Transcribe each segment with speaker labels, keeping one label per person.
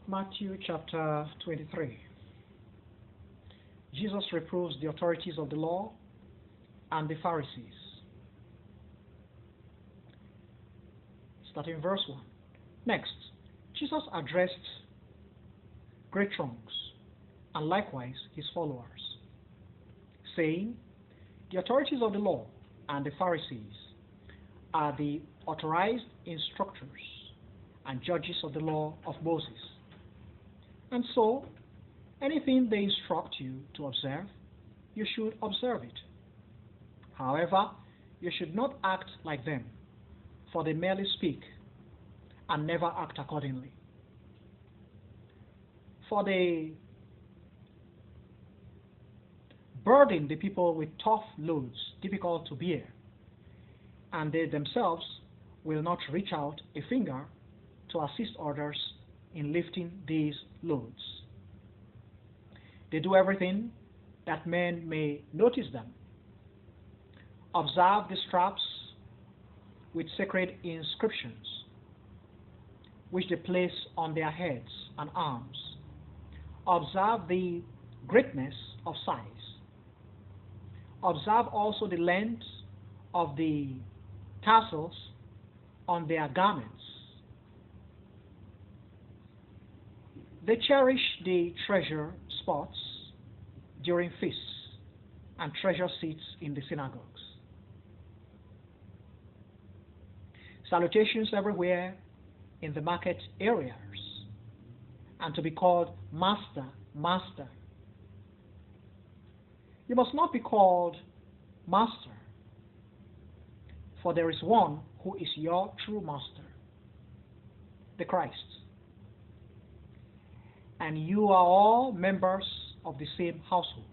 Speaker 1: Matthew chapter 23. Jesus reproves the authorities of the law and the Pharisees. Starting in verse 1. Next, Jesus addressed great throngs and likewise his followers, saying, the authorities of the law and the Pharisees are the authorized instructors and judges of the law of Moses. And so, anything they instruct you to observe, you should observe it. However, you should not act like them, for they merely speak and never act accordingly. For they burden the people with tough loads, difficult to bear, and they themselves will not reach out a finger to assist others in lifting these loads. They do everything that men may notice them. Observe the straps with sacred inscriptions, which they place on their heads and arms. Observe the greatness of size. Observe also the length of the tassels on their garments. They cherish the treasure spots during feasts and treasure seats in the synagogues. Salutations everywhere in the market areas, and to be called Master, Master. You must not be called Master, for there is one who is your true Master, the Christ. And you are all members of the same household.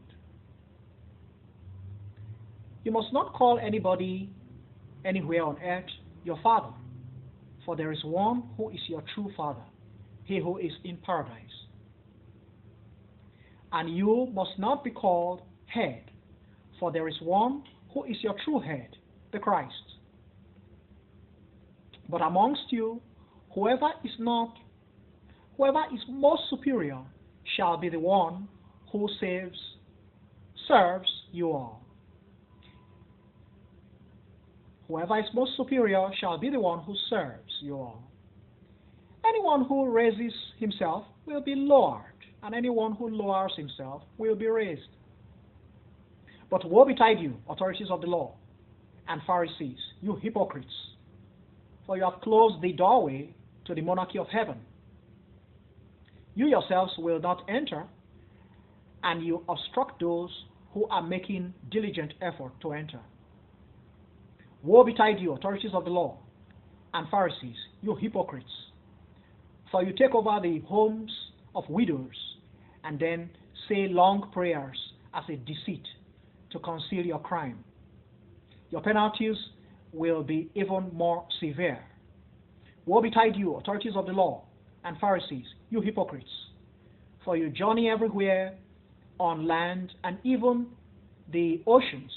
Speaker 1: You must not call anybody anywhere on earth your father, for there is one who is your true Father, he who is in paradise. And you must not be called head, for there is one who is your true head, the Christ. But amongst you, whoever is most superior shall be the one who serves you all. Whoever is most superior shall be the one who serves you all. Anyone who raises himself will be lowered, and anyone who lowers himself will be raised. But woe betide you, authorities of the law and Pharisees, you hypocrites, for you have closed the doorway to the monarchy of heaven. You yourselves will not enter, and you obstruct those who are making diligent effort to enter. Woe betide you, authorities of the law and Pharisees, you hypocrites, for you take over the homes of widows and then say long prayers as a deceit to conceal your crime. Your penalties will be even more severe. Woe betide you, authorities of the law and Pharisees, you hypocrites, for you journey everywhere on land and even the oceans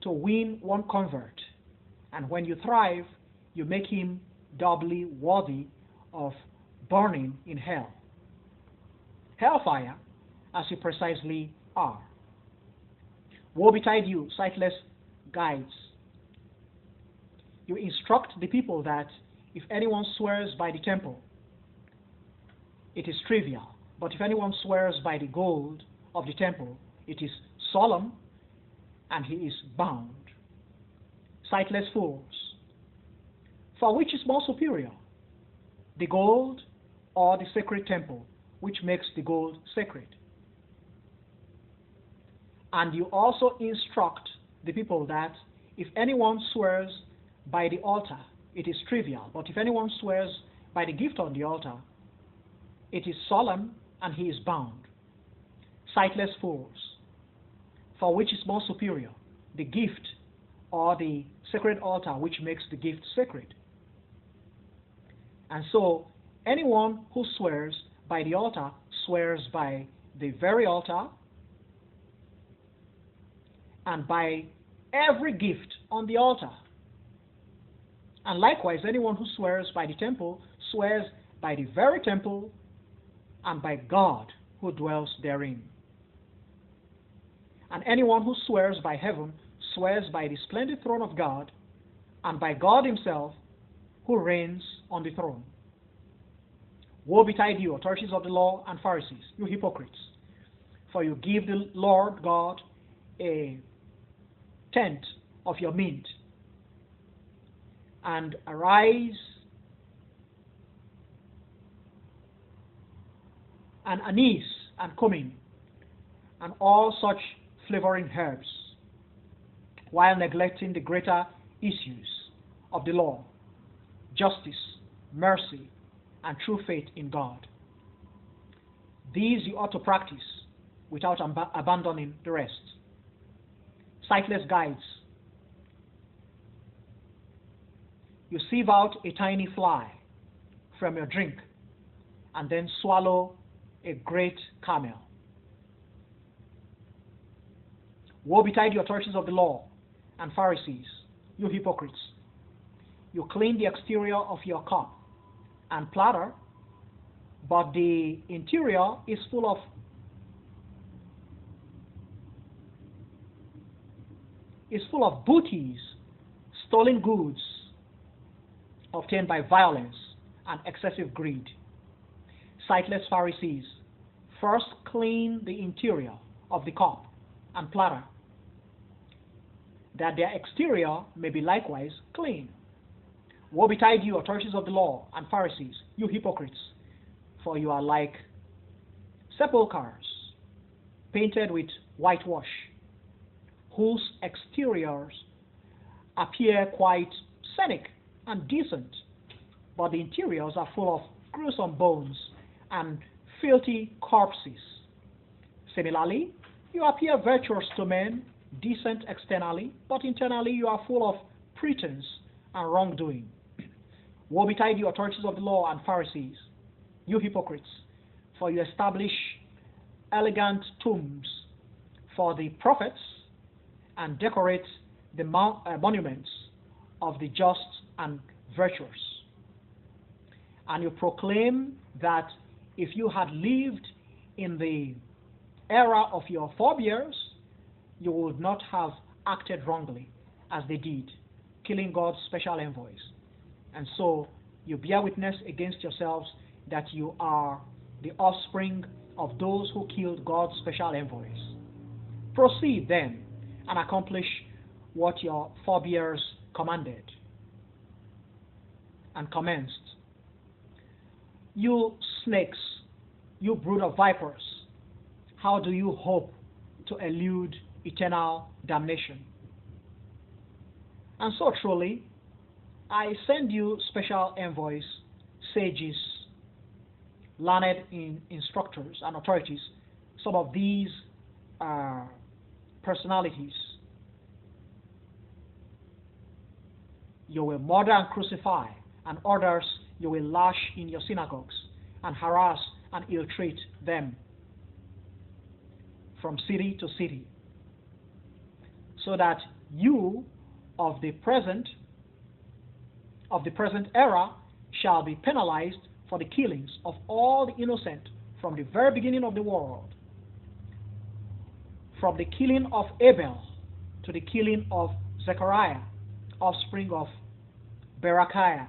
Speaker 1: to win one convert, and when you thrive, you make him doubly worthy of burning in hell. Hellfire, as you precisely are. Woe betide you, sightless guides. You instruct the people that if anyone swears by the temple, it is trivial, but if anyone swears by the gold of the temple, it is solemn, and he is bound. Sightless fools. For which is more superior, the gold or the sacred temple, which makes the gold sacred? And you also instruct the people that if anyone swears by the altar, it is trivial, but if anyone swears by the gift on the altar, it is solemn, and he is bound. Sightless fools. For which is more superior, the gift or the sacred altar, which makes the gift sacred? And so, anyone who swears by the altar swears by the very altar and by every gift on the altar. And likewise, anyone who swears by the temple swears by the very temple and by God who dwells therein. And anyone who swears by heaven swears by the splendid throne of God and by God himself who reigns on the throne. Woe betide you, authorities of the law and Pharisees, you hypocrites, for you give the Lord God a tenth of your mint, and arise and anise and cumin and all such flavoring herbs, while neglecting the greater issues of the law, justice, mercy, and true faith in God. These you ought to practice without abandoning the rest. Sightless guides. You sieve out a tiny fly from your drink and then swallow a great camel. Woe betide you, authorities of the law and Pharisees, you hypocrites! You clean the exterior of your cup and platter, but the interior is full of booties, stolen goods obtained by violence and excessive greed. Sightless Pharisees, first clean the interior of the cup and platter, that their exterior may be likewise clean. Woe betide you, authorities of the law and Pharisees, you hypocrites, for you are like sepulchres painted with whitewash, whose exteriors appear quite scenic and decent, but the interiors are full of gruesome bones and filthy corpses. Similarly, you appear virtuous to men, decent externally, but internally you are full of pretense and wrongdoing. Woe betide you, authorities of the law and Pharisees, you hypocrites, for you establish elegant tombs for the prophets and decorate the monuments of the just and virtuous. And you proclaim that if you had lived in the era of your forebears, you would not have acted wrongly as they did, killing God's special envoys. And so you bear witness against yourselves that you are the offspring of those who killed God's special envoys. Proceed then and accomplish what your forebears commanded and commenced. You snakes, you brood of vipers, how do you hope to elude eternal damnation? And so truly, I send you special envoys, sages, learned instructors and authorities. Some of these personalities you will murder and crucify, and others you will lash in your synagogues and harass and ill-treat them from city to city, so that you of the present era shall be penalized for the killings of all the innocent from the very beginning of the world, from the killing of Abel to the killing of Zechariah, offspring of Berechiah,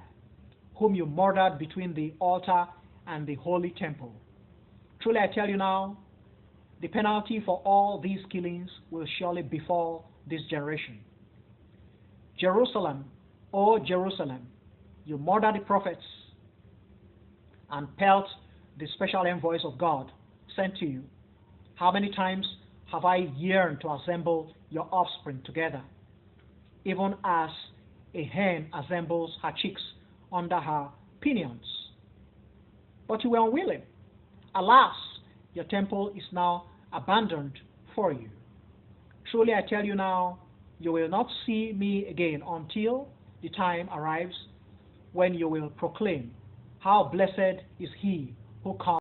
Speaker 1: whom you murdered between the altar and the holy temple. Truly I tell you now, the penalty for all these killings will surely befall this generation. Jerusalem, O Jerusalem, you murder the prophets and pelt the special envoys of God sent to you. How many times have I yearned to assemble your offspring together, even as a hen assembles her chicks under her pinions? But you were unwilling. Alas, your temple is now abandoned for you. Truly I tell you now, you will not see me again until the time arrives when you will proclaim, how blessed is he who comes